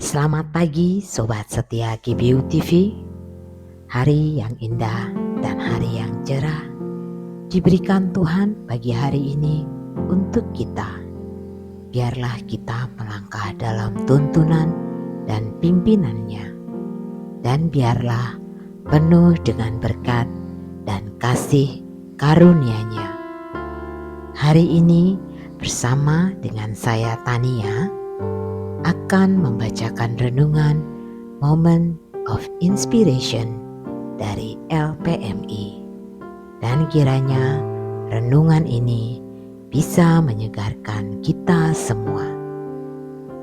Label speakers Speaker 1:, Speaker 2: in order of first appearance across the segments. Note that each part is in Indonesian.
Speaker 1: Selamat pagi Sobat Setia GBU TV. Hari yang indah dan hari yang cerah diberikan Tuhan bagi hari ini untuk kita. Biarlah kita melangkah dalam tuntunan dan pimpinannya, dan biarlah penuh dengan berkat dan kasih karunia-Nya. Hari ini bersama dengan saya Tania akan membacakan renungan Moment of Inspiration dari LPMI, dan kiranya renungan ini bisa menyegarkan kita semua.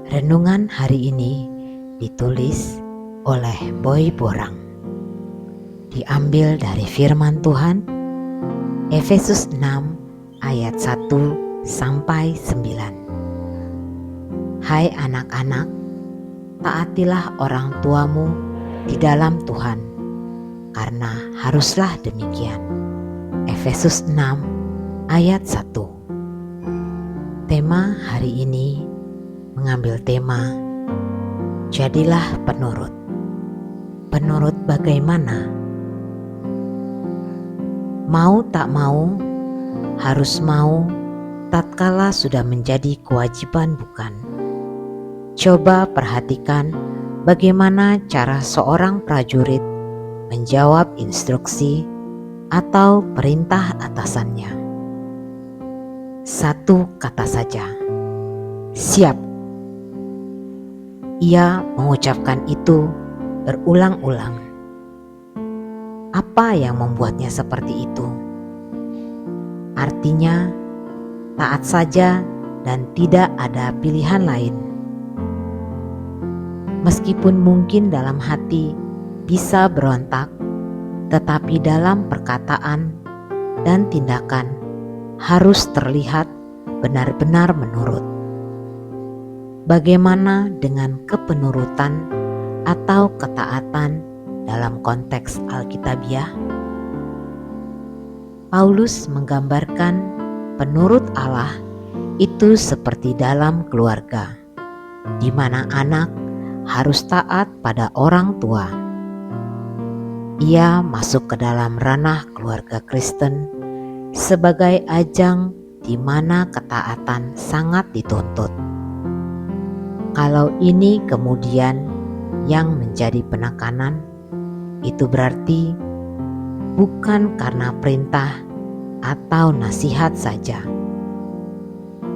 Speaker 1: Renungan hari ini ditulis oleh Boy Borang, diambil dari firman Tuhan Efesus 6 ayat 1 sampai 9. Hai anak-anak, taatilah orang tuamu di dalam Tuhan, karena haruslah demikian. Efesus 6 ayat 1. Tema hari ini mengambil tema Jadilah penurut. Penurut bagaimana? Mau tak mau, harus mau, tatkala sudah menjadi kewajiban bukan. Coba perhatikan bagaimana cara seorang prajurit menjawab instruksi atau perintah atasannya. Satu kata saja, siap. Ia mengucapkan itu berulang-ulang. Apa yang membuatnya seperti itu? Artinya, taat saja dan tidak ada pilihan lain. Meskipun mungkin dalam hati bisa berontak, tetapi dalam perkataan dan tindakan harus terlihat benar-benar menurut. Bagaimana dengan kepenurutan atau ketaatan dalam konteks Alkitabiah? Paulus menggambarkan penurut Allah itu seperti dalam keluarga, di mana anak harus taat pada orang tua. Ia masuk ke dalam ranah keluarga Kristen sebagai ajang di mana ketaatan sangat dituntut. Kalau ini kemudian yang menjadi penekanan, itu berarti bukan karena perintah atau nasihat saja,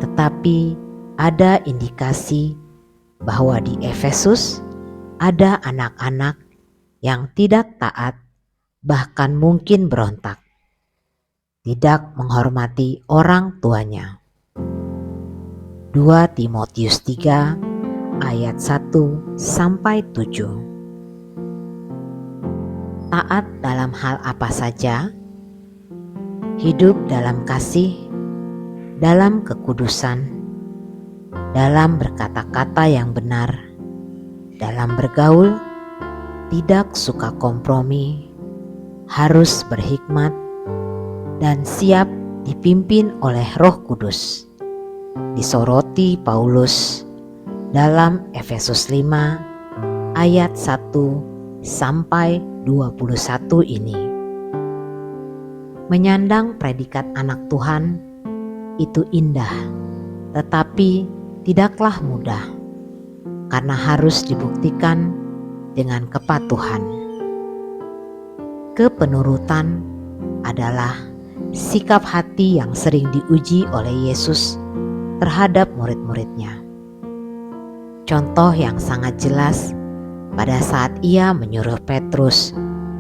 Speaker 1: tetapi ada indikasi bahwa di Efesus ada anak-anak yang tidak taat, bahkan mungkin berontak, tidak menghormati orang tuanya. 2 Timotius 3 ayat 1 sampai 7. Taat dalam hal apa saja? Hidup dalam kasih, dalam kekudusan, dalam berkata-kata yang benar, dalam bergaul, tidak suka kompromi, harus berhikmat, dan siap dipimpin oleh Roh Kudus. Disoroti Paulus dalam Efesus 5 ayat 1 sampai 21 ini. Menyandang predikat anak Tuhan itu indah, tetapi tidaklah mudah, karena harus dibuktikan dengan kepatuhan. Kepenurutan adalah sikap hati yang sering diuji oleh Yesus terhadap murid-muridnya. Contoh yang sangat jelas pada saat ia menyuruh Petrus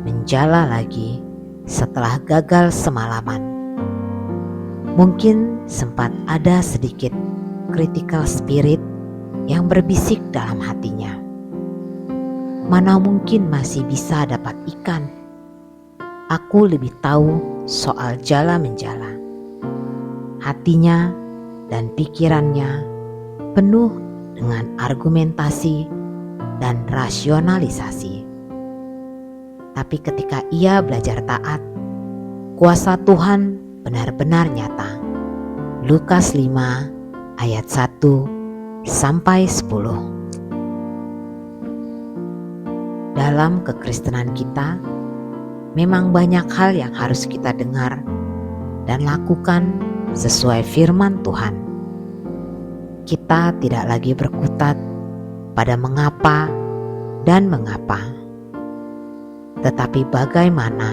Speaker 1: menjala lagi setelah gagal semalaman. Mungkin sempat ada sedikit critical spirit yang berbisik dalam hatinya. Mana mungkin masih bisa dapat ikan? Aku lebih tahu soal jala menjala. Hatinya dan pikirannya penuh dengan argumentasi dan rasionalisasi. Tapi ketika ia belajar taat, kuasa Tuhan benar-benar nyata. Lukas 5 ayat 1 sampai 10. dalam kekristenan kita, memang banyak hal yang harus kita dengar dan lakukan sesuai firman Tuhan. Kita tidak lagi berkutat pada mengapa dan mengapa, tetapi bagaimana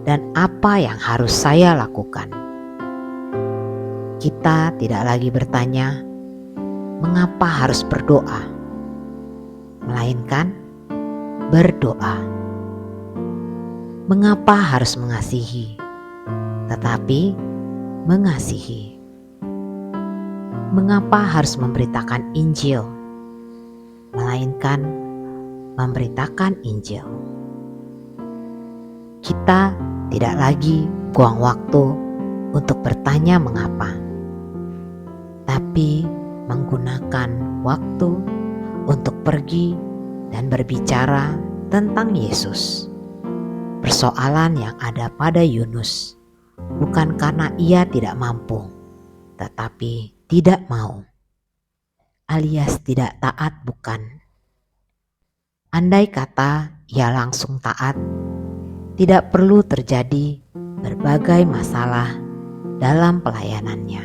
Speaker 1: dan apa yang harus saya lakukan. Kita tidak lagi bertanya, mengapa harus berdoa, melainkan berdoa. Mengapa harus mengasihi, tetapi mengasihi. Mengapa harus memberitakan Injil, melainkan memberitakan Injil. Kita tidak lagi buang waktu untuk bertanya mengapa, tapi menggunakan waktu untuk pergi dan berbicara tentang Yesus. Persoalan yang ada pada Yunus bukan karena ia tidak mampu, tetapi tidak mau, alias tidak taat bukan. Andai kata ia langsung taat, tidak perlu terjadi berbagai masalah dalam pelayanannya.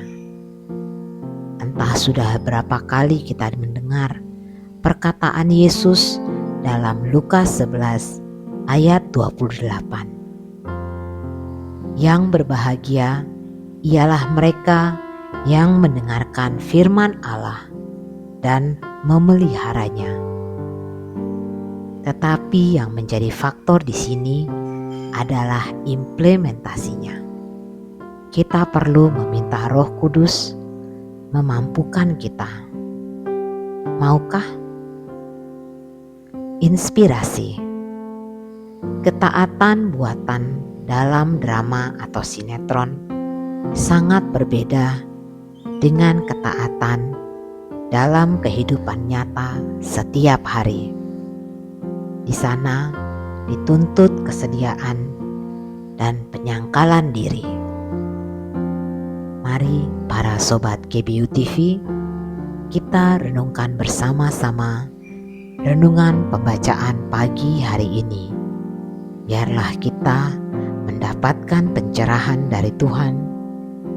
Speaker 1: Entah sudah berapa kali kita mendengar perkataan Yesus dalam Lukas 11 ayat 28. Yang berbahagia ialah mereka yang mendengarkan firman Allah dan memeliharanya. Tetapi yang menjadi faktor di sini adalah implementasinya. Kita perlu meminta Roh Kudus memampukan kita. Maukah? Inspirasi. Ketaatan buatan dalam drama atau sinetron sangat berbeda dengan ketaatan dalam kehidupan nyata setiap hari. Di sana dituntut kesediaan dan penyangkalan diri. Mari para sobat GBU TV, kita renungkan bersama-sama renungan pembacaan pagi hari ini. Biarlah kita mendapatkan pencerahan dari Tuhan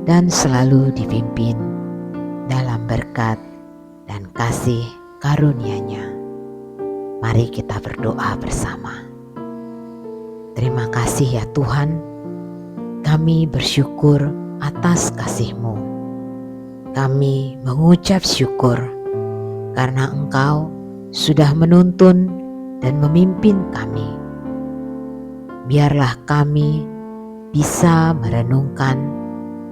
Speaker 1: dan selalu dipimpin dalam berkat dan kasih karunia-Nya. Mari kita berdoa bersama. Terima kasih ya Tuhan, kami bersyukur atas kasih-Mu. Kami mengucap syukur karena Engkau sudah menuntun dan memimpin kami. Biarlah kami bisa merenungkan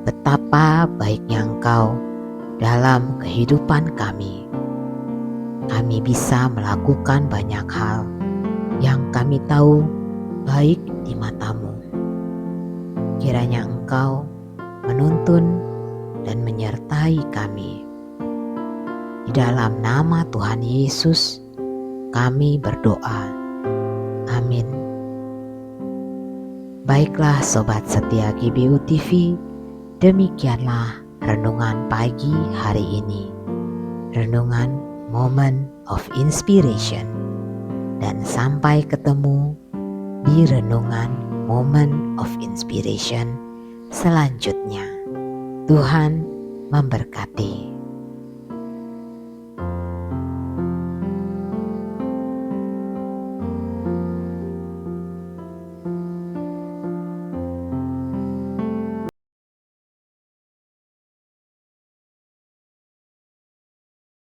Speaker 1: betapa baiknya Engkau dalam kehidupan kami. Kami bisa melakukan banyak hal yang kami tahu baik di mata-Mu. Kiranya Engkau menuntun dan menyertai kami. Di dalam nama Tuhan Yesus kami berdoa. Amin. Baiklah sobat setia GBU TV, demikianlah renungan pagi hari ini. Renungan Moment of Inspiration. Dan sampai ketemu di renungan Moment of Inspiration selanjutnya. Tuhan memberkati.